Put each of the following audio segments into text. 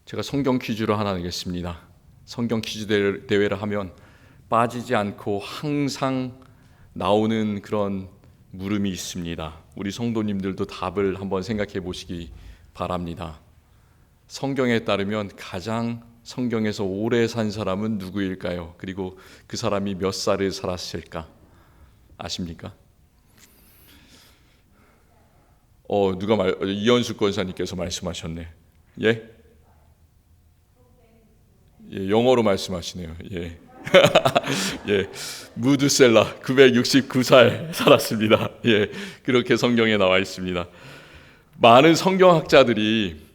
제가 성경 퀴즈로 하나 내겠습니다. 성경 퀴즈 대회를 하면 빠지지 않고 항상 나오는 그런 물음이 있습니다. 우리 성도님들도 답을 한번 생각해 보시기 바랍니다. 성경에 따르면 가장 성경에서 오래 산 사람은 누구일까요? 그리고 그 사람이 몇 살을 살았을까? 아십니까? 이현숙 권사님께서 말씀하셨네. 예? 예, 영어로 말씀하시네요. 예. 예. 무드셀라 969살 살았습니다. 예. 그렇게 성경에 나와 있습니다. 많은 성경학자들이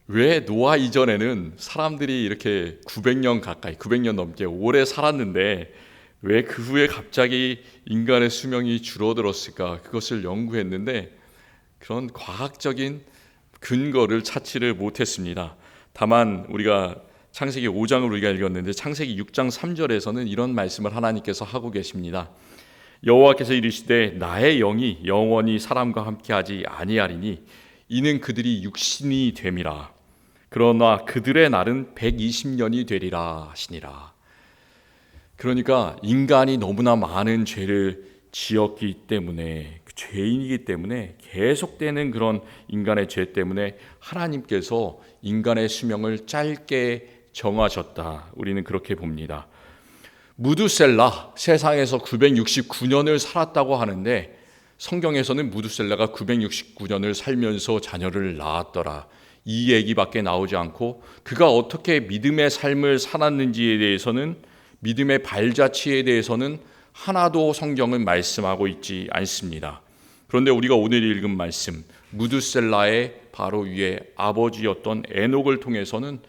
왜 노아 이전에는 사람들이 이렇게 900년 넘게 오래 살았는데 왜 그 후에 갑자기 인간의 수명이 줄어들었을까? 그것을 연구했는데 그런 과학적인 근거를 찾지를 못했습니다. 다만 우리가 창세기 5장을 우리가 읽었는데 창세기 6장 3절에서는 이런 말씀을 하나님께서 하고 계십니다. 여호와께서 이르시되 나의 영이 영원히 사람과 함께하지 아니하리니 이는 그들이 육신이 됨이라. 그러나 그들의 날은 120년이 되리라 하시니라. 그러니까 인간이 너무나 많은 죄를 지었기 때문에 죄인이기 때문에 계속되는 그런 인간의 죄 때문에 하나님께서 인간의 수명을 짧게 정하셨다. 우리는 그렇게 봅니다. 무두셀라 세상에서 969년을 살았다고 하는데 성경에서는 무두셀라가 969년을 살면서 자녀를 낳았더라. 이 얘기밖에 나오지 않고 그가 어떻게 믿음의 삶을 살았는지에 대해서는 믿음의 발자취에 대해서는 하나도 성경은 말씀하고 있지 않습니다. 그런데 우리가 오늘 읽은 말씀 무두셀라의 바로 위에 아버지였던 에녹을 통해서는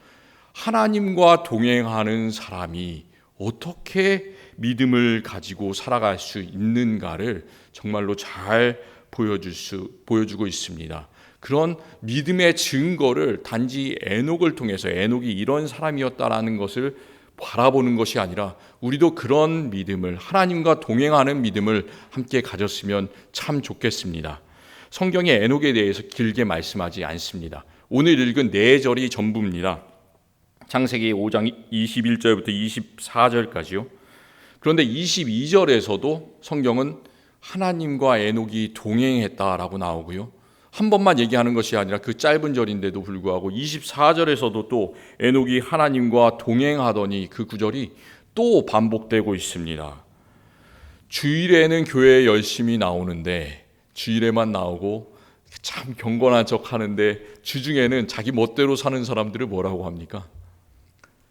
하나님과 동행하는 사람이 어떻게 믿음을 가지고 살아갈 수 있는가를 정말로 잘 보여주고 있습니다. 그런 믿음의 증거를 단지 에녹을 통해서 에녹이 이런 사람이었다라는 것을 바라보는 것이 아니라 우리도 그런 믿음을 하나님과 동행하는 믿음을 함께 가졌으면 참 좋겠습니다. 성경에 에녹에 대해서 길게 말씀하지 않습니다. 오늘 읽은 4절이 전부입니다. 창세기 5장 21절부터 24절까지요. 그런데 22절에서도 성경은 하나님과 에녹이 동행했다라고 나오고요. 한 번만 얘기하는 것이 아니라 그 짧은 절인데도 불구하고 24절에서도 또 에녹이 하나님과 동행하더니 그 구절이 또 반복되고 있습니다. 주일에는 교회에 열심히 나오는데 주일에만 나오고 참 경건한 척 하는데 주중에는 자기 멋대로 사는 사람들을 뭐라고 합니까?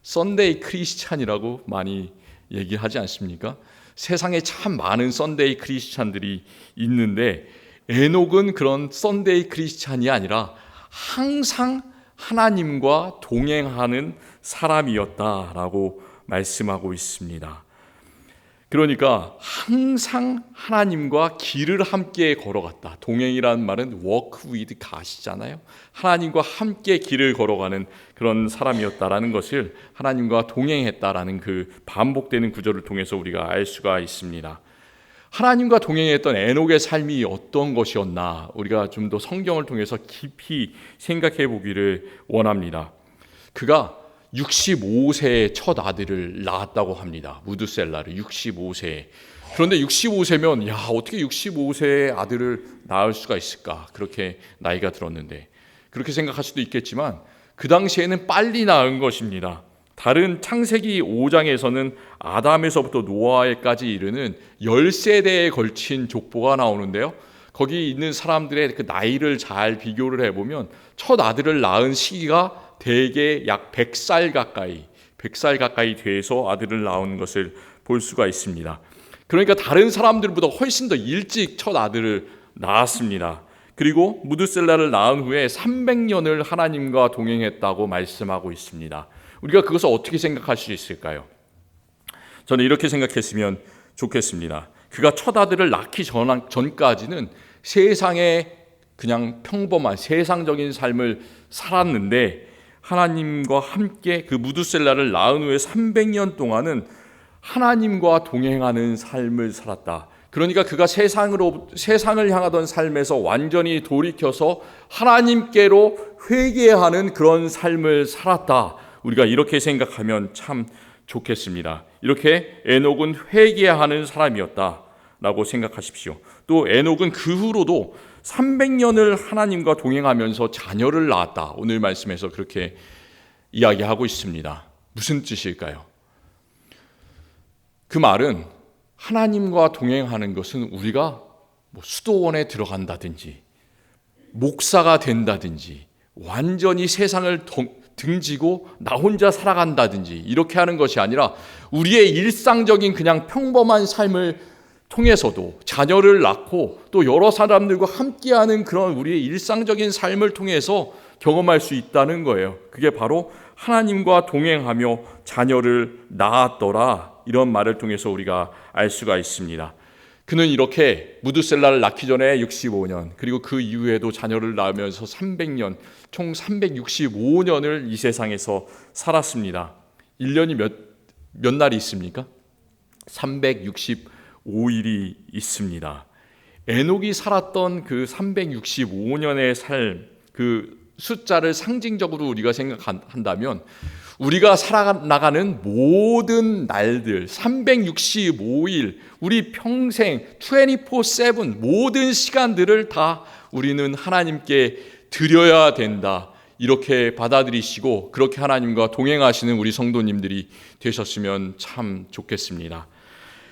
썬데이 크리스찬이라고 많이 얘기하지 않습니까? 세상에 참 많은 썬데이 크리스찬들이 있는데 에녹은 그런 썬데이 크리스찬이 아니라 항상 하나님과 동행하는 사람이었다라고 말씀하고 있습니다. 그러니까 항상 하나님과 길을 함께 걸어갔다. 동행이라는 말은 walk with God이잖아요. 하나님과 함께 길을 걸어가는 그런 사람이었다라는 것을 하나님과 동행했다라는 그 반복되는 구절을 통해서 우리가 알 수가 있습니다. 하나님과 동행했던 에녹의 삶이 어떤 것이었나 우리가 좀 더 성경을 통해서 깊이 생각해 보기를 원합니다. 그가 65세에 첫 아들을 낳았다고 합니다. 무드셀라를 65세에. 그런데 65세면 어떻게 65세의 아들을 낳을 수가 있을까? 그렇게 나이가 들었는데 그렇게 생각할 수도 있겠지만 그 당시에는 빨리 낳은 것입니다. 다른 창세기 5장에서는 아담에서부터 노아에까지 이르는 10세대에 걸친 족보가 나오는데요. 거기 있는 사람들의 그 나이를 잘 비교를 해보면 첫 아들을 낳은 시기가 대개 약 100살 가까이 돼서 아들을 낳은 것을 볼 수가 있습니다. 그러니까 다른 사람들보다 훨씬 더 일찍 첫 아들을 낳았습니다. 그리고 무드셀라를 낳은 후에 300년을 하나님과 동행했다고 말씀하고 있습니다. 우리가 그것을 어떻게 생각할 수 있을까요? 저는 이렇게 생각했으면 좋겠습니다. 그가 첫 아들을 낳기 전까지는 세상에 그냥 평범한 세상적인 삶을 살았는데 하나님과 함께 그 무드셀라를 낳은 후에 300년 동안은 하나님과 동행하는 삶을 살았다. 그러니까 그가 세상을 향하던 삶에서 완전히 돌이켜서 하나님께로 회개하는 그런 삶을 살았다. 우리가 이렇게 생각하면 참 좋겠습니다. 이렇게 에녹은 회개하는 사람이었다라고 생각하십시오. 또 에녹은 그 후로도 300년을 하나님과 동행하면서 자녀를 낳았다. 오늘 말씀에서 그렇게 이야기하고 있습니다. 무슨 뜻일까요? 그 말은 하나님과 동행하는 것은 우리가 수도원에 들어간다든지 목사가 된다든지 완전히 세상을 등지고 나 혼자 살아간다든지 이렇게 하는 것이 아니라 우리의 일상적인 그냥 평범한 삶을 통해서도 자녀를 낳고 또 여러 사람들과 함께하는 그런 우리의 일상적인 삶을 통해서 경험할 수 있다는 거예요. 그게 바로 하나님과 동행하며 자녀를 낳았더라, 이런 말을 통해서 우리가 알 수가 있습니다. 그는 이렇게 무드셀라를 낳기 전에 65년, 그리고 그 이후에도 자녀를 낳으면서 300년, 총 365년을 이 세상에서 살았습니다. 1년이 몇 날이 있습니까? 365일이 있습니다. 에녹이 살았던 그 365년의 삶, 그 숫자를 상징적으로 우리가 생각한다면 우리가 살아나가는 모든 날들, 365일, 우리 평생 24/7 모든 시간들을 다 우리는 하나님께 드려야 된다, 이렇게 받아들이시고 그렇게 하나님과 동행하시는 우리 성도님들이 되셨으면 참 좋겠습니다.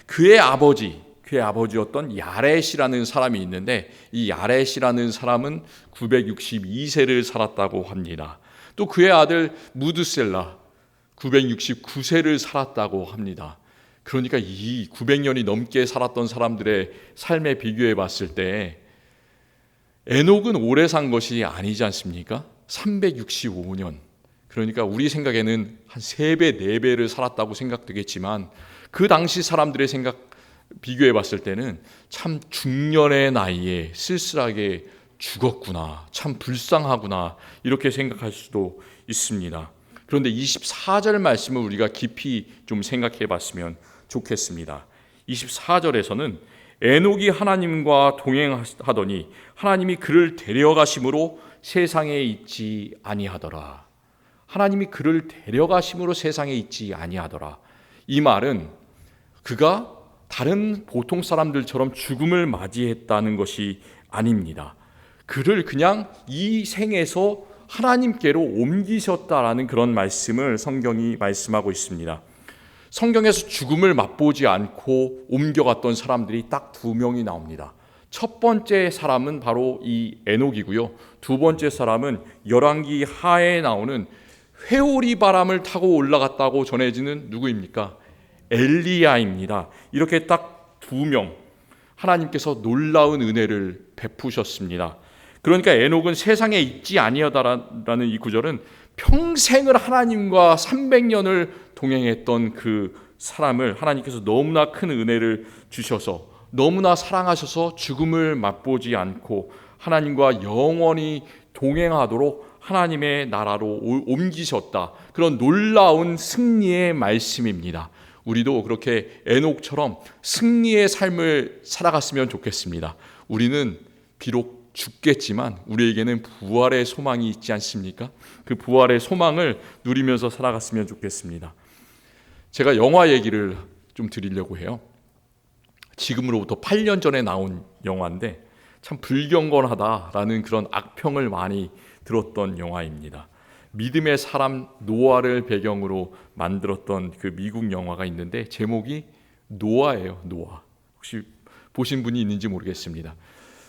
그의 아버지였던 야렛이라는 사람이 있는데, 이 야렛이라는 사람은 962세를 살았다고 합니다. 또 그의 아들 무드셀라 969세를 살았다고 합니다. 그러니까 이 900년이 넘게 살았던 사람들의 삶에 비교해 봤을 때 에녹은 오래 산 것이 아니지 않습니까? 365년. 그러니까 우리 생각에는 한 3배, 4배를 살았다고 생각되겠지만 그 당시 사람들의 생각 비교해 봤을 때는 참 중년의 나이에 쓸쓸하게 죽었구나, 참 불쌍하구나, 이렇게 생각할 수도 있습니다. 그런데 24절 말씀을 우리가 깊이 좀 생각해 봤으면 좋겠습니다. 24절에서는 에녹이 하나님과 동행하더니 하나님이 그를 데려가심으로 세상에 있지 아니하더라. 하나님이 그를 데려가심으로 세상에 있지 아니하더라. 이 말은 그가 다른 보통 사람들처럼 죽음을 맞이했다는 것이 아닙니다. 그를 그냥 이 생에서 하나님께로 옮기셨다라는 그런 말씀을 성경이 말씀하고 있습니다. 성경에서 죽음을 맛보지 않고 옮겨갔던 사람들이 딱 2명이 나옵니다. 첫 번째 사람은 바로 이 에녹이고요. 두 번째 사람은 열왕기 하에 나오는 회오리 바람을 타고 올라갔다고 전해지는 누구입니까? 엘리야입니다. 이렇게 딱 2명, 하나님께서 놀라운 은혜를 베푸셨습니다. 그러니까 에녹은 세상에 있지 아니하다라는 이 구절은 평생을 하나님과 300년을 동행했던 그 사람을 하나님께서 너무나 큰 은혜를 주셔서 너무나 사랑하셔서 죽음을 맛보지 않고 하나님과 영원히 동행하도록 하나님의 나라로 옮기셨다. 그런 놀라운 승리의 말씀입니다. 우리도 그렇게 에녹처럼 승리의 삶을 살아갔으면 좋겠습니다. 우리는 비록 죽겠지만 우리에게는 부활의 소망이 있지 않습니까? 그 부활의 소망을 누리면서 살아갔으면 좋겠습니다. 제가 영화 얘기를 좀 드리려고 해요. 지금으로부터 8년 전에 나온 영화인데 참 불경건하다라는 그런 악평을 많이 들었던 영화입니다. 믿음의 사람 노아를 배경으로 만들었던 그 미국 영화가 있는데 제목이 노아예요. 노아. 혹시 보신 분이 있는지 모르겠습니다.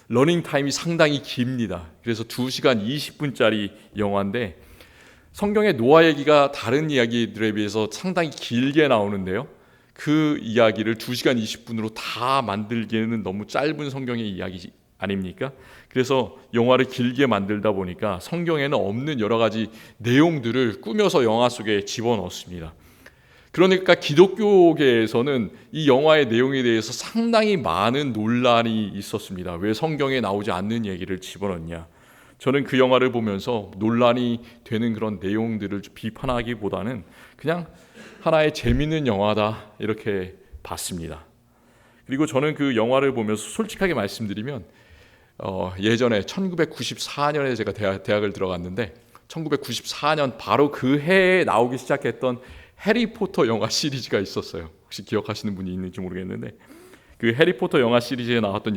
러닝 타임이 상당히 깁니다. 그래서 2시간 20분짜리 영화인데 성경의 노아 얘기가 다른 이야기들에 비해서 상당히 길게 나오는데요. 그 이야기를 2시간 20분으로 다 만들기에는 너무 짧은 성경의 이야기 아닙니까? 그래서 영화를 길게 만들다 보니까 성경에는 없는 여러 가지 내용들을 꾸며서 영화 속에 집어넣습니다. 그러니까 기독교계에서는 이 영화의 내용에 대해서 상당히 많은 논란이 있었습니다. 왜 성경에 나오지 않는 얘기를 집어넣냐? 저는 그 영화를 보면서 논란이 되는 그런 내용들을 비판하기보다는 그냥 하나의 재밌는 영화다 이렇게 봤습니다. 그리고 저는 그 영화를 보면서 솔직하게 말씀드리면 예전에 1994년에 제가 대학을 들어갔는데 1994년 바로 그 해에 나오기 시작했던 해리포터 영화 시리즈가 있었어요. 혹시 기억하시는 분이 있는지 모르겠는데 그 해리포터 영화 시리즈에 나왔던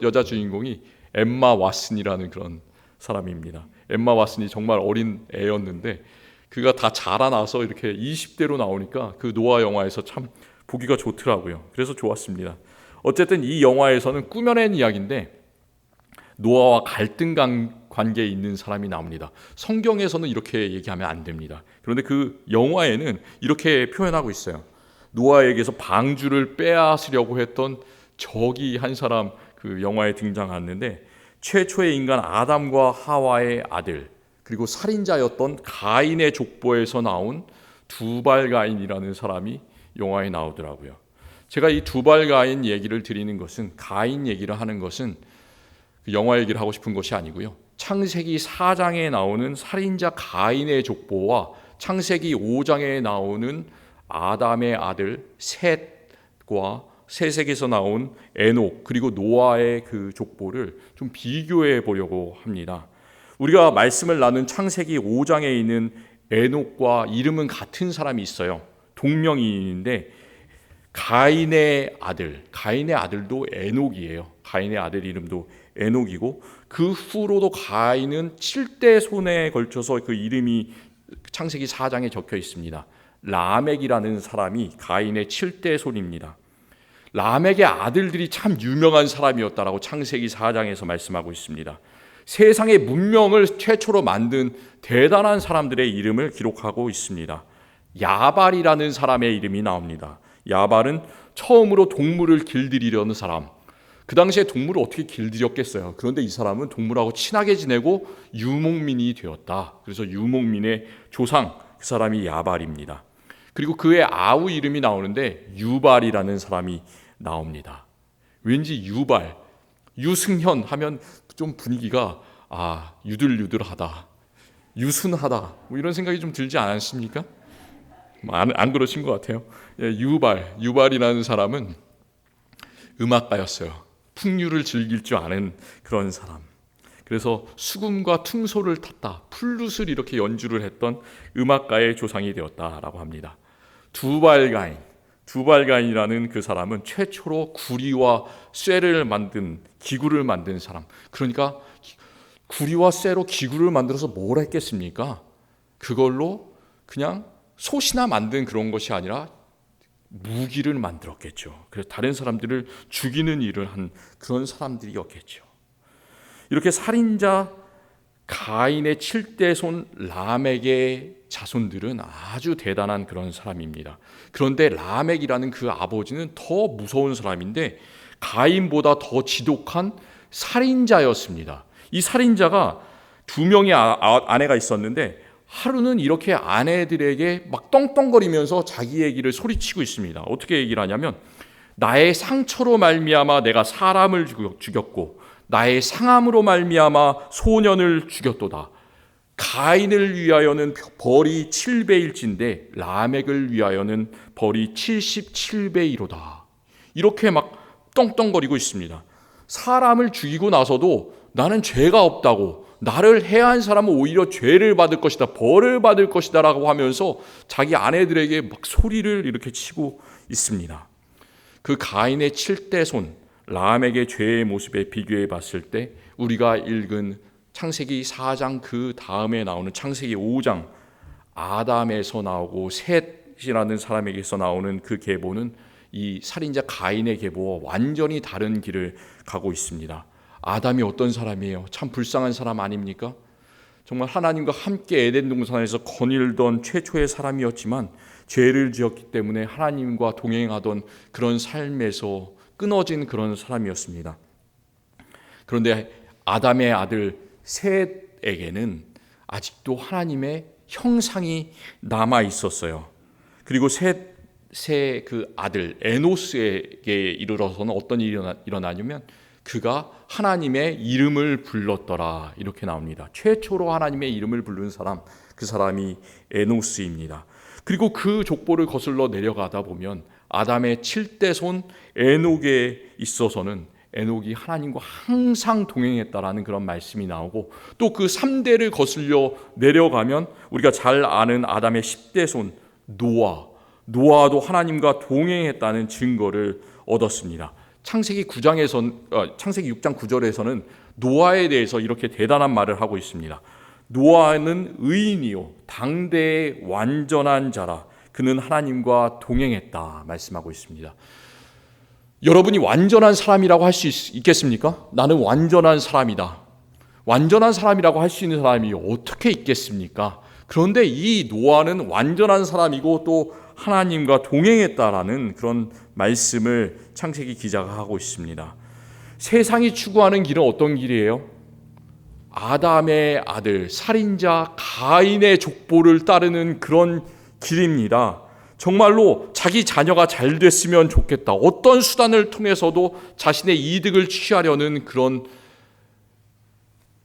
여자 주인공이 엠마 왓슨이라는 그런 사람입니다. 엠마 왓슨이 정말 어린 애였는데 그가 다 자라나서 이렇게 20대로 나오니까 그 노아 영화에서 참 보기가 좋더라고요. 그래서 좋았습니다. 어쨌든 이 영화에서는 꾸며낸 이야기인데 노아와 갈등 관계에 있는 사람이 나옵니다. 성경에서는 이렇게 얘기하면 안 됩니다. 그런데 그 영화에는 이렇게 표현하고 있어요. 노아에게서 방주를 빼앗으려고 했던 적이 한 사람 그 영화에 등장하는데 최초의 인간 아담과 하와의 아들 그리고 살인자였던 가인의 족보에서 나온 두발가인이라는 사람이 영화에 나오더라고요. 제가 이 두발가인 얘기를 드리는 것은 가인 얘기를 하는 것은 영화 얘기를 하고 싶은 것이 아니고요. 창세기 4장에 나오는 살인자 가인의 족보와 창세기 5장에 나오는 아담의 아들 셋과 셋에게서 나온 에녹 그리고 노아의 그 족보를 좀 비교해 보려고 합니다. 우리가 말씀을 나눈 창세기 5장에 있는 에녹과 이름은 같은 사람이 있어요. 동명이인인데 가인의 아들도 에녹이에요. 가인의 아들 이름도 에녹이고 그 후로도 가인은 7대 손에 걸쳐서 그 이름이 창세기 4장에 적혀 있습니다. 라멕이라는 사람이 가인의 7대 손입니다. 라멕의 아들들이 참 유명한 사람이었다라고 창세기 4장에서 말씀하고 있습니다. 세상의 문명을 최초로 만든 대단한 사람들의 이름을 기록하고 있습니다. 야발이라는 사람의 이름이 나옵니다. 야발은 처음으로 동물을 길들이려는 사람. 그 당시에 동물을 어떻게 길들였겠어요. 그런데 이 사람은 동물하고 친하게 지내고 유목민이 되었다. 그래서 유목민의 조상, 그 사람이 야발입니다. 그리고 그의 아우 이름이 나오는데 유발이라는 사람이 나옵니다. 왠지 유발, 유승현 하면 좀 분위기가 유들유들하다, 유순하다 뭐 이런 생각이 좀 들지 않습니까? 안 그러신 것 같아요. 유발이라는 사람은 음악가였어요. 풍류를 즐길 줄 아는 그런 사람. 그래서 수금과 퉁소를 탔다, 플룻을 이렇게 연주를 했던 음악가의 조상이 되었다라고 합니다. 두발가인이라는 그 사람은 최초로 구리와 쇠를 만든 기구를 만든 사람. 그러니까 구리와 쇠로 기구를 만들어서 뭘 했겠습니까? 그걸로 그냥 솥이나 만든 그런 것이 아니라 무기를 만들었겠죠. 그래서 다른 사람들을 죽이는 일을 한 그런 사람들이었겠죠. 이렇게 살인자 가인의 7대 손 라멕의 자손들은 아주 대단한 그런 사람입니다. 그런데 라멕이라는 그 아버지는 더 무서운 사람인데 가인보다 더 지독한 살인자였습니다. 이 살인자가 2명의 아내가 있었는데 하루는 이렇게 아내들에게 막 떵떵거리면서 자기 얘기를 소리치고 있습니다. 어떻게 얘기를 하냐면 나의 상처로 말미암아 내가 사람을 죽였고 나의 상함으로 말미암아 소년을 죽였도다. 가인을 위하여는 벌이 7배일진데 라멕을 위하여는 벌이 77배이로다. 이렇게 막 떵떵거리고 있습니다. 사람을 죽이고 나서도 나는 죄가 없다고, 나를 해한 사람은 오히려 죄를 받을 것이다, 벌을 받을 것이다 라고 하면서 자기 아내들에게 막 소리를 이렇게 치고 있습니다. 그 가인의 7대 손 라멕의 죄의 모습에 비교해 봤을 때 우리가 읽은 창세기 4장 그 다음에 나오는 창세기 5장 아담에서 나오고 셋이라는 사람에게서 나오는 그 계보는 이 살인자 가인의 계보와 완전히 다른 길을 가고 있습니다. 아담이 어떤 사람이에요? 참 불쌍한 사람 아닙니까? 정말 하나님과 함께 에덴 동산에서 거닐던 최초의 사람이었지만 죄를 지었기 때문에 하나님과 동행하던 그런 삶에서 끊어진 그런 사람이었습니다. 그런데 아담의 아들 셋에게는 아직도 하나님의 형상이 남아 있었어요. 그리고 셋의 그 아들 에노스에게 이르러서는 어떤 일이 일어나냐면 그가 하나님의 이름을 불렀더라 이렇게 나옵니다. 최초로 하나님의 이름을 부른 사람, 그 사람이 에노스입니다. 그리고 그 족보를 거슬러 내려가다 보면 아담의 7대 손 에녹에 있어서는 에녹이 하나님과 항상 동행했다라는 그런 말씀이 나오고, 또 그 3대를 거슬려 내려가면 우리가 잘 아는 아담의 10대 손 노아도 하나님과 동행했다는 증거를 얻었습니다. 창세기 6장 9절에서는 노아에 대해서 이렇게 대단한 말을 하고 있습니다. 노아는 의인이요 당대의 완전한 자라. 그는 하나님과 동행했다 말씀하고 있습니다. 여러분이 완전한 사람이라고 할 수 있겠습니까? 나는 완전한 사람이다. 완전한 사람이라고 할 수 있는 사람이 어떻게 있겠습니까? 그런데 이 노아는 완전한 사람이고 또 하나님과 동행했다라는 그런 말씀을 창세기 기자가 하고 있습니다. 세상이 추구하는 길은 어떤 길이에요? 아담의 아들 살인자 가인의 족보를 따르는 그런 길입니다. 정말로 자기 자녀가 잘 됐으면 좋겠다. 어떤 수단을 통해서도 자신의 이득을 취하려는 그런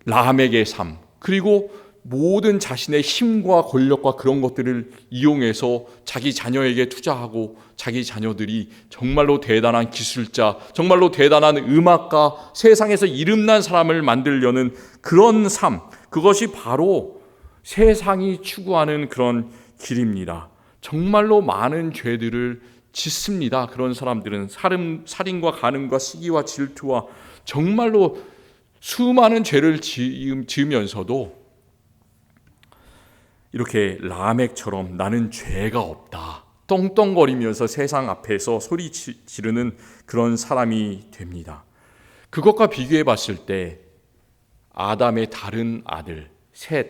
라멕의 삶, 그리고 모든 자신의 힘과 권력과 그런 것들을 이용해서 자기 자녀에게 투자하고 자기 자녀들이 정말로 대단한 기술자, 정말로 대단한 음악가, 세상에서 이름난 사람을 만들려는 그런 삶, 그것이 바로 세상이 추구하는 그런 길입니다. 정말로 많은 죄들을 짓습니다. 그런 사람들은 살인과 간음과 시기와 질투와 정말로 수많은 죄를 지으면서도 이렇게 라멕처럼 나는 죄가 없다 떵떵거리면서 세상 앞에서 소리 지르는 그런 사람이 됩니다. 그것과 비교해 봤을 때 아담의 다른 아들 셋,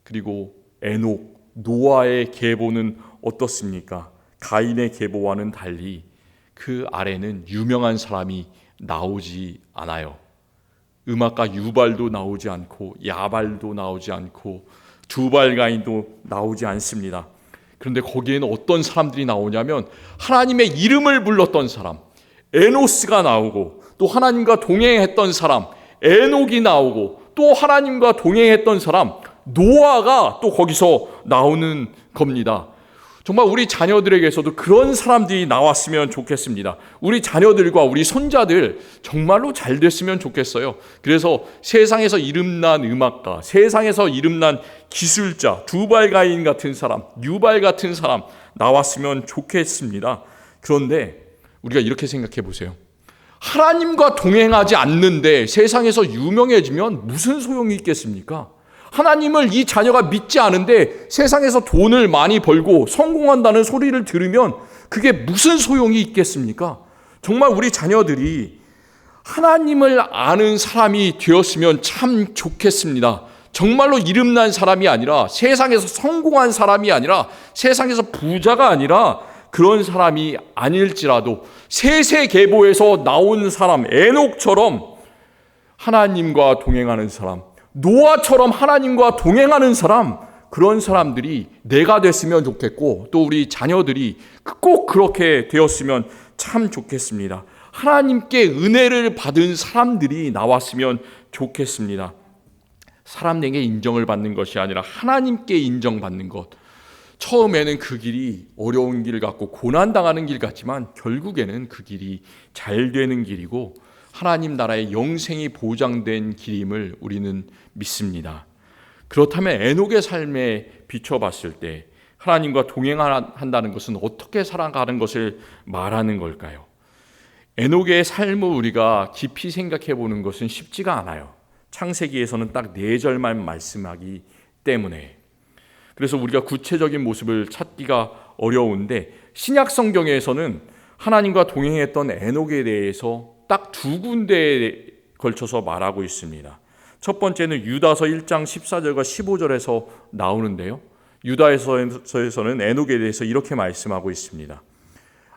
그리고 에녹, 노아의 계보는 어떻습니까? 가인의 계보와는 달리 그 아래는 유명한 사람이 나오지 않아요. 음악가 유발도 나오지 않고 야발도 나오지 않고 두발가인도 나오지 않습니다. 그런데 거기에는 어떤 사람들이 나오냐면 하나님의 이름을 불렀던 사람 에노스가 나오고, 또 하나님과 동행했던 사람 에녹이 나오고, 또 하나님과 동행했던 사람 노아가 또 거기서 나오는 겁니다. 정말 우리 자녀들에게서도 그런 사람들이 나왔으면 좋겠습니다. 우리 자녀들과 우리 손자들 정말로 잘 됐으면 좋겠어요. 그래서 세상에서 이름난 음악가, 세상에서 이름난 기술자, 두발가인 같은 사람, 유발 같은 사람 나왔으면 좋겠습니다. 그런데 우리가 이렇게 생각해 보세요. 하나님과 동행하지 않는데 세상에서 유명해지면 무슨 소용이 있겠습니까? 하나님을 이 자녀가 믿지 않은데 세상에서 돈을 많이 벌고 성공한다는 소리를 들으면 그게 무슨 소용이 있겠습니까? 정말 우리 자녀들이 하나님을 아는 사람이 되었으면 참 좋겠습니다. 정말로 이름난 사람이 아니라, 세상에서 성공한 사람이 아니라, 세상에서 부자가 아니라 그런 사람이 아닐지라도 세세계보에서 나온 사람 에녹처럼 하나님과 동행하는 사람, 노아처럼 하나님과 동행하는 사람, 그런 사람들이 내가 됐으면 좋겠고, 또 우리 자녀들이 꼭 그렇게 되었으면 참 좋겠습니다. 하나님께 은혜를 받은 사람들이 나왔으면 좋겠습니다. 사람에게 인정을 받는 것이 아니라 하나님께 인정받는 것. 처음에는 그 길이 어려운 길 같고 고난당하는 길 같지만 결국에는 그 길이 잘 되는 길이고 하나님 나라의 영생이 보장된 길임을 우리는 믿습니다. 그렇다면 에녹의 삶에 비춰봤을 때 하나님과 동행한다는 것은 어떻게 살아가는 것을 말하는 걸까요? 에녹의 삶을 우리가 깊이 생각해 보는 것은 쉽지가 않아요. 창세기에서는 딱 4절만 말씀하기 때문에. 그래서 우리가 구체적인 모습을 찾기가 어려운데, 신약 성경에서는 하나님과 동행했던 에녹에 대해서 딱 2군데에 걸쳐서 말하고 있습니다. 첫 번째는 유다서 1장 14절과 15절에서 나오는데요. 유다서에서는 에녹에 대해서 이렇게 말씀하고 있습니다.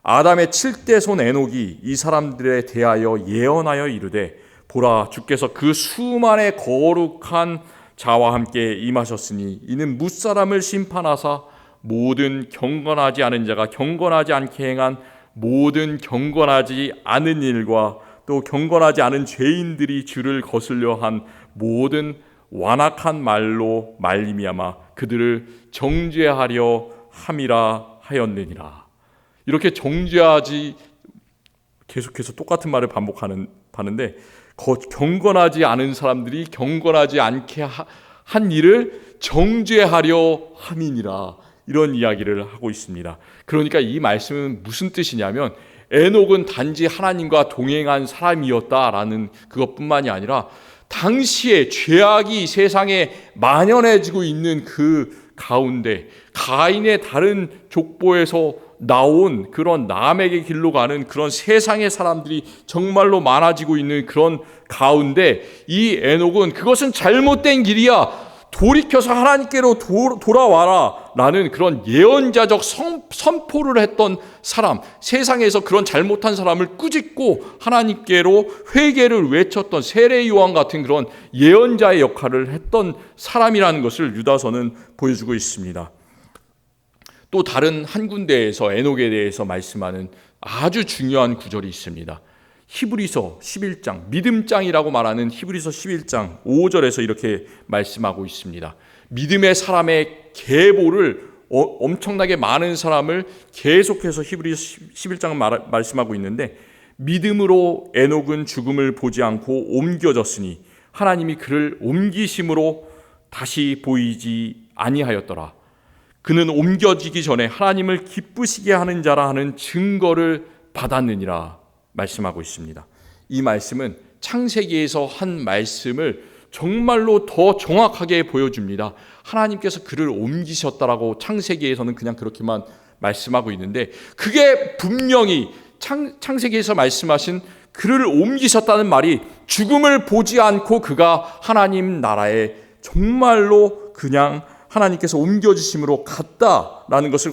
아담의 7대 손 에녹이 이 사람들에 대하여 예언하여 이르되, 보라, 주께서 그 수만의 거룩한 자와 함께 임하셨으니 이는 뭇사람을 심판하사 모든 경건하지 않은 자가 경건하지 않게 행한 모든 경건하지 않은 일과 또 경건하지 않은 죄인들이 주를 거슬려 한 모든 완악한 말로 말미암아 그들을 정죄하려 함이라 하였느니라. 이렇게 정죄하지, 계속해서 똑같은 말을 반복하는데 경건하지 않은 사람들이 경건하지 않게 한 일을 정죄하려 함이니라, 이런 이야기를 하고 있습니다. 그러니까 이 말씀은 무슨 뜻이냐면 에녹은 단지 하나님과 동행한 사람이었다라는 그것뿐만이 아니라 당시에 죄악이 세상에 만연해지고 있는 그 가운데 가인의 다른 족보에서 나온 그런 남에게 길로 가는 그런 세상의 사람들이 정말로 많아지고 있는 그런 가운데 이 에녹은 그것은 잘못된 길이야, 돌이켜서 하나님께로 돌아와라 라는 그런 예언자적 선포를 했던 사람, 세상에서 그런 잘못한 사람을 꾸짖고 하나님께로 회개를 외쳤던 세례 요한 같은 그런 예언자의 역할을 했던 사람이라는 것을 유다서는 보여주고 있습니다. 또 다른 한 군데에서 에녹에 대해서 말씀하는 아주 중요한 구절이 있습니다. 히브리서 11장, 믿음장이라고 말하는 히브리서 11장 5절에서 이렇게 말씀하고 있습니다. 믿음의 사람의 계보를, 엄청나게 많은 사람을 계속해서 히브리서 11장은 말씀하고 있는데, 믿음으로 에녹은 죽음을 보지 않고 옮겨졌으니 하나님이 그를 옮기심으로 다시 보이지 아니하였더라. 그는 옮겨지기 전에 하나님을 기쁘시게 하는 자라 하는 증거를 받았느니라 말씀하고 있습니다. 이 말씀은 창세기에서 한 말씀을 정말로 더 정확하게 보여줍니다. 하나님께서 그를 옮기셨다라고 창세기에서는 그냥 그렇게만 말씀하고 있는데, 그게 분명히 창세기에서 말씀하신 그를 옮기셨다는 말이 죽음을 보지 않고 그가 하나님 나라에 정말로 그냥 하나님께서 옮겨주심으로 갔다라는 것을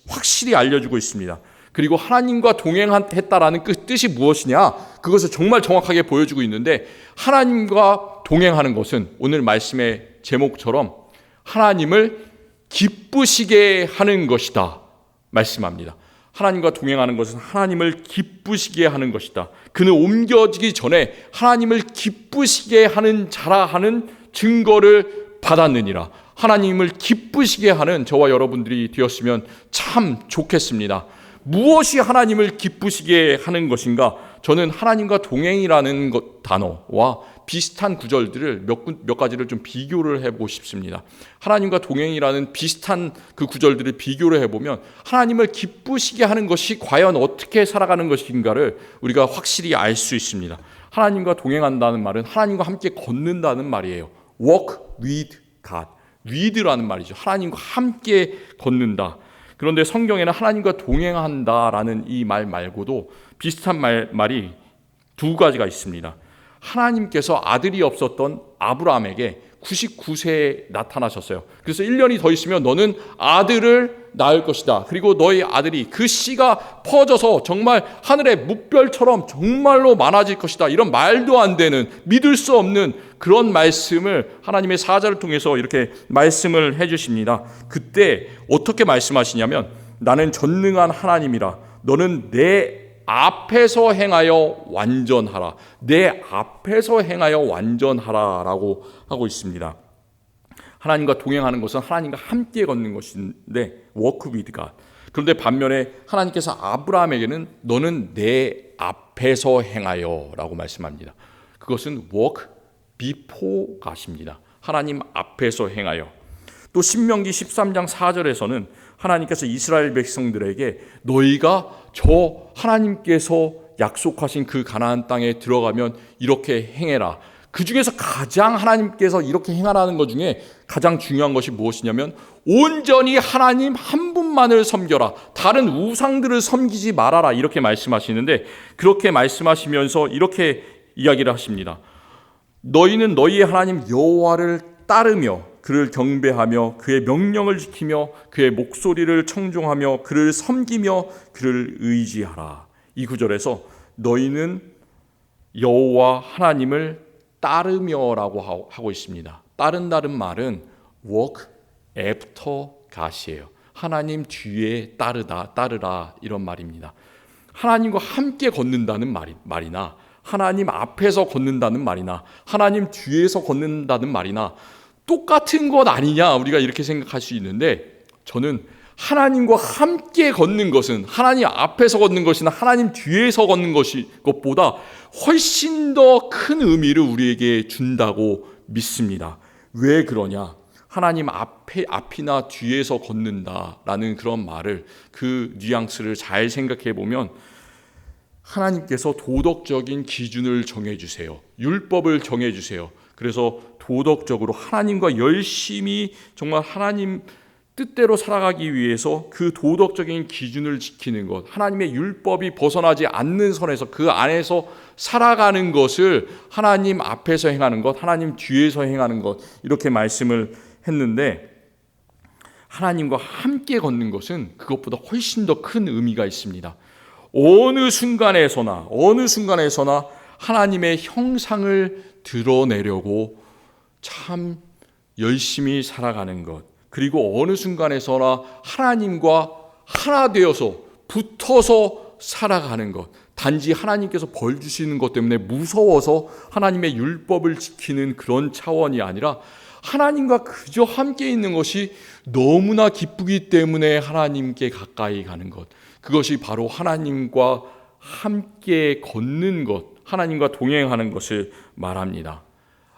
확실히 알려주고 있습니다. 그리고 하나님과 동행했다라는 그 뜻이 무엇이냐, 그것을 정말 정확하게 보여주고 있는데, 하나님과 동행하는 것은 오늘 말씀의 제목처럼 하나님을 기쁘시게 하는 것이다 말씀합니다. 하나님과 동행하는 것은 하나님을 기쁘시게 하는 것이다. 그는 옮겨지기 전에 하나님을 기쁘시게 하는 자라 하는 증거를 받았느니라. 하나님을 기쁘시게 하는 저와 여러분들이 되었으면 참 좋겠습니다. 무엇이 하나님을 기쁘시게 하는 것인가? 저는 하나님과 동행이라는 단어와 비슷한 구절들을 몇 가지를 좀 비교를 해보고 싶습니다. 하나님과 동행이라는 비슷한 그 구절들을 비교를 해보면 하나님을 기쁘시게 하는 것이 과연 어떻게 살아가는 것인가를 우리가 확실히 알 수 있습니다. 하나님과 동행한다는 말은 하나님과 함께 걷는다는 말이에요. Walk with God. with라는 말이죠. 하나님과 함께 걷는다. 그런데 성경에는 하나님과 동행한다라는 이 말 말고도 비슷한 말이 두 가지가 있습니다. 하나님께서 아들이 없었던 아브라함에게 99세에 나타나셨어요. 그래서 1년이 더 있으면 너는 아들을 낳을 것이다. 그리고 너의 아들이 그 씨가 퍼져서 정말 하늘의 뭇별처럼 정말로 많아질 것이다. 이런 말도 안 되는, 믿을 수 없는 그런 말씀을 하나님의 사자를 통해서 이렇게 말씀을 해주십니다. 그때 어떻게 말씀하시냐면, 나는 전능한 하나님이라. 너는 내 앞에서 행하여 완전하라. 내 앞에서 행하여 완전하라 라고 하고 있습니다. 하나님과 동행하는 것은 하나님과 함께 걷는 것인데 walk with God. 그런데 반면에 하나님께서 아브라함에게는 너는 내 앞에서 행하여 라고 말씀합니다. 그것은 walk before God입니다. 하나님 앞에서 행하여. 또 신명기 13장 4절에서는 하나님께서 이스라엘 백성들에게 너희가 저 하나님께서 약속하신 그 가나안 땅에 들어가면 이렇게 행해라. 그 중에서 가장 하나님께서 이렇게 행하라는 것 중에 가장 중요한 것이 무엇이냐면 온전히 하나님 한 분만을 섬겨라. 다른 우상들을 섬기지 말아라. 이렇게 말씀하시는데, 그렇게 말씀하시면서 이렇게 이야기를 하십니다. 너희는 너희의 하나님 여호와를 따르며 그를 경배하며 그의 명령을 지키며 그의 목소리를 청종하며 그를 섬기며 그를 의지하라. 이 구절에서 너희는 여호와 하나님을 따르며라고 하고 있습니다. 따른다는 말은 walk after God이에요. 하나님 뒤에 따르라 이런 말입니다. 하나님과 함께 걷는다는 말이나 하나님 앞에서 걷는다는 말이나 하나님 뒤에서 걷는다는 말이나 똑같은 것 아니냐, 우리가 이렇게 생각할 수 있는데, 저는 하나님과 함께 걷는 것은, 하나님 앞에서 걷는 것이나 하나님 뒤에서 걷는 것보다 훨씬 더 큰 의미를 우리에게 준다고 믿습니다. 왜 그러냐? 하나님 앞이나 뒤에서 걷는다라는 그런 말을, 그 뉘앙스를 잘 생각해 보면 하나님께서 도덕적인 기준을 정해주세요. 율법을 정해주세요. 그래서 도덕적으로 하나님과 열심히 정말 하나님 뜻대로 살아가기 위해서 그 도덕적인 기준을 지키는 것, 하나님의 율법이 벗어나지 않는 선에서 그 안에서 살아가는 것을 하나님 앞에서 행하는 것, 하나님 뒤에서 행하는 것, 이렇게 말씀을 했는데, 하나님과 함께 걷는 것은 그것보다 훨씬 더 큰 의미가 있습니다. 어느 순간에서나 하나님의 형상을 드러내려고 참 열심히 살아가는 것, 그리고 어느 순간에서나 하나님과 하나 되어서 붙어서 살아가는 것, 단지 하나님께서 벌 주시는 것 때문에 무서워서 하나님의 율법을 지키는 그런 차원이 아니라 하나님과 그저 함께 있는 것이 너무나 기쁘기 때문에 하나님께 가까이 가는 것, 그것이 바로 하나님과 함께 걷는 것, 하나님과 동행하는 것을 말합니다.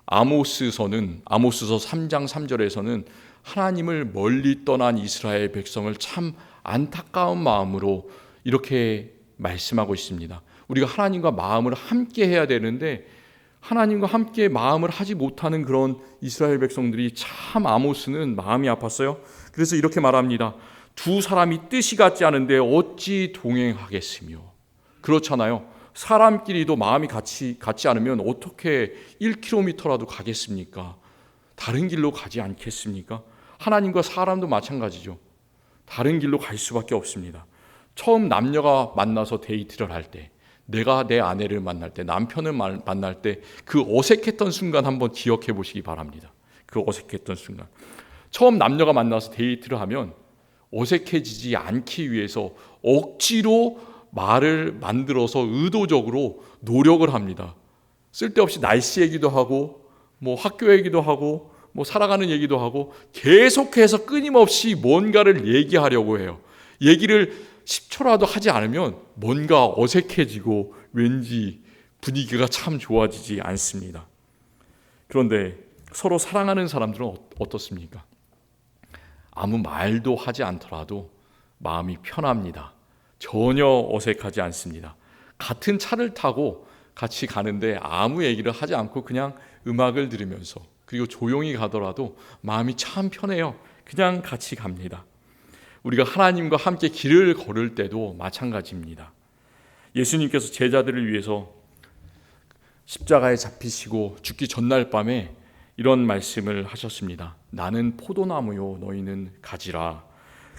아모스서 3장 3절에서는 하나님을 멀리 떠난 이스라엘 백성을 참 안타까운 마음으로 이렇게 말씀하고 있습니다. 우리가 하나님과 마음을 함께 해야 되는데 하나님과 함께 마음을 하지 못하는 그런 이스라엘 백성들이 참 아모스는 마음이 아팠어요. 그래서 이렇게 말합니다. 두 사람이 뜻이 같지 않은데 어찌 동행하겠으며. 그렇잖아요. 사람끼리도 마음이 같지 않으면 어떻게 1km라도 가겠습니까? 다른 길로 가지 않겠습니까? 하나님과 사람도 마찬가지죠. 다른 길로 갈 수밖에 없습니다. 처음 남녀가 만나서 데이트를 할 때, 내가 내 아내를 만날 때, 남편을 만날 때 그 어색했던 순간 한번 기억해 보시기 바랍니다. 그 어색했던 순간. 처음 남녀가 만나서 데이트를 하면 어색해지지 않기 위해서 억지로 말을 만들어서 의도적으로 노력을 합니다. 쓸데없이 날씨 얘기도 하고 학교 얘기도 하고 살아가는 얘기도 하고 계속해서 끊임없이 뭔가를 얘기하려고 해요. 얘기를 10초라도 하지 않으면 뭔가 어색해지고 왠지 분위기가 참 좋아지지 않습니다. 그런데 서로 사랑하는 사람들은 어떻습니까? 아무 말도 하지 않더라도 마음이 편합니다. 전혀 어색하지 않습니다. 같은 차를 타고 같이 가는데 아무 얘기를 하지 않고 그냥 음악을 들으면서, 그리고 조용히 가더라도 마음이 참 편해요. 그냥 같이 갑니다. 우리가 하나님과 함께 길을 걸을 때도 마찬가지입니다. 예수님께서 제자들을 위해서 십자가에 잡히시고 죽기 전날 밤에 이런 말씀을 하셨습니다. 나는 포도나무요 너희는 가지라.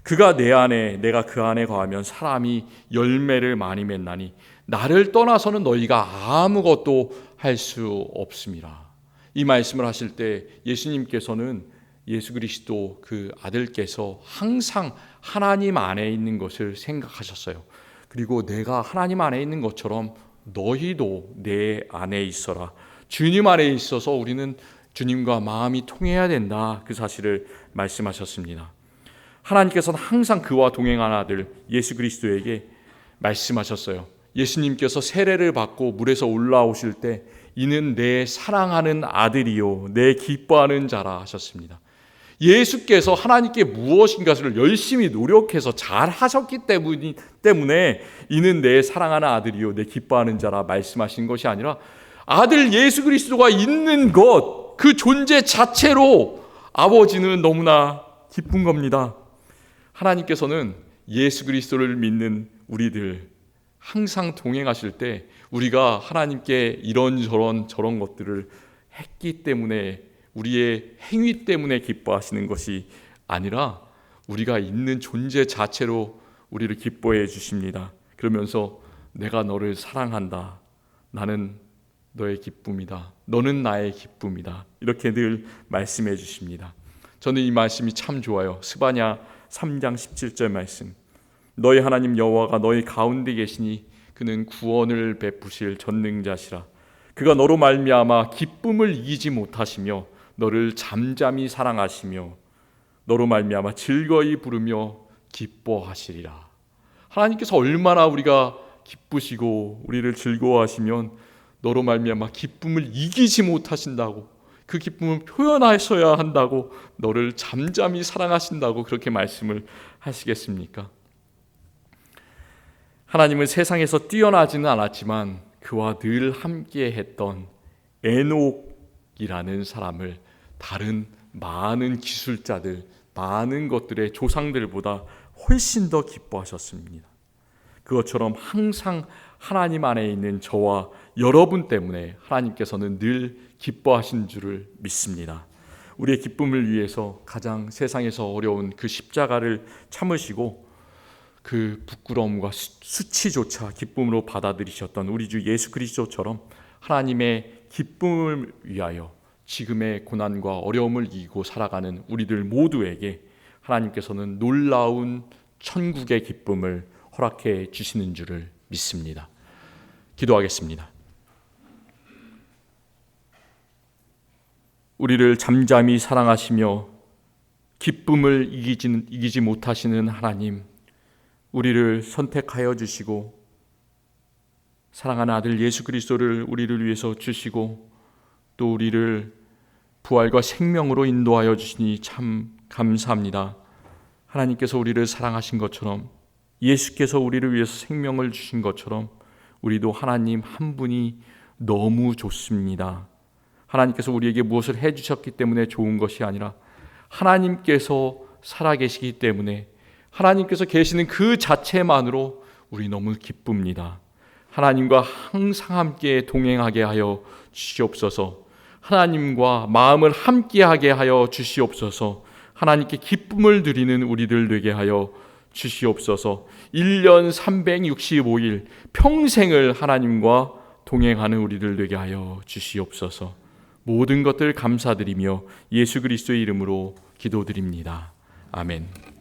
그가 내 안에 내가 그 안에 거하면 사람이 열매를 많이 맺나니 나를 떠나서는 너희가 아무것도 할 수 없습니다. 이 말씀을 하실 때 예수님께서는 예수 그리스도 그 아들께서 항상 하나님 안에 있는 것을 생각하셨어요. 그리고 내가 하나님 안에 있는 것처럼 너희도 내 안에 있어라. 주님 안에 있어서 우리는 주님과 마음이 통해야 된다. 그 사실을 말씀하셨습니다. 하나님께서는 항상 그와 동행한 아들 예수 그리스도에게 말씀하셨어요. 예수님께서 세례를 받고 물에서 올라오실 때 이는 내 사랑하는 아들이요 내 기뻐하는 자라 하셨습니다. 예수께서 하나님께 무엇인가를 열심히 노력해서 잘 하셨기 때문에 이는 내 사랑하는 아들이요 내 기뻐하는 자라 말씀하신 것이 아니라 아들 예수 그리스도가 있는 것, 그 존재 자체로 아버지는 너무나 기쁜 겁니다. 하나님께서는 예수 그리스도를 믿는 우리들 항상 동행하실 때 우리가 하나님께 이런저런 저런 것들을 했기 때문에, 우리의 행위 때문에 기뻐하시는 것이 아니라 우리가 있는 존재 자체로 우리를 기뻐해 주십니다. 그러면서 내가 너를 사랑한다. 나는 너의 기쁨이다. 너는 나의 기쁨이다. 이렇게 늘 말씀해 주십니다. 저는 이 말씀이 참 좋아요. 스바냐 3장 17절 말씀. 너희 하나님 여호와가 너희 가운데 계시니 그는 구원을 베푸실 전능자시라. 그가 너로 말미암아 기쁨을 이기지 못하시며 너를 잠잠히 사랑하시며 너로 말미암아 즐거이 부르며 기뻐하시리라. 하나님께서 얼마나 우리가 기쁘시고 우리를 즐거워하시면 너로 말미암아 기쁨을 이기지 못하신다고, 그 기쁨을 표현하셔야 한다고, 너를 잠잠히 사랑하신다고 그렇게 말씀을 하시겠습니까? 하나님은 세상에서 뛰어나지는 않았지만 그와 늘 함께 했던 에녹이라는 사람을 다른 많은 기술자들, 많은 것들의 조상들보다 훨씬 더 기뻐하셨습니다. 그것처럼 항상 하나님 안에 있는 저와 여러분 때문에 하나님께서는 늘 기뻐하신 줄을 믿습니다. 우리의 기쁨을 위해서 가장 세상에서 어려운 그 십자가를 참으시고 그 부끄러움과 수치조차 기쁨으로 받아들이셨던 우리 주 예수 그리스도처럼 하나님의 기쁨을 위하여 지금의 고난과 어려움을 이기고 살아가는 우리들 모두에게 하나님께서는 놀라운 천국의 기쁨을 허락해 주시는 줄을 믿습니다. 기도하겠습니다. 우리를 잠잠히 사랑하시며 기쁨을 이기지 못하시는 하나님, 우리를 선택하여 주시고 사랑하는 아들 예수 그리스도를 우리를 위해서 주시고 또 우리를 부활과 생명으로 인도하여 주시니 참 감사합니다. 하나님께서 우리를 사랑하신 것처럼, 예수께서 우리를 위해서 생명을 주신 것처럼 우리도 하나님 한 분이 너무 좋습니다. 하나님께서 우리에게 무엇을 해주셨기 때문에 좋은 것이 아니라 하나님께서 살아계시기 때문에, 하나님께서 계시는 그 자체만으로 우리 너무 기쁩니다. 하나님과 항상 함께 동행하게 하여 주시옵소서. 하나님과 마음을 함께하게 하여 주시옵소서. 하나님께 기쁨을 드리는 우리들 되게 하여 주시옵소서. 1년 365일 평생을 하나님과 동행하는 우리들 되게 하여 주시옵소서. 모든 것들 감사드리며 예수 그리스도의 이름으로 기도드립니다. 아멘.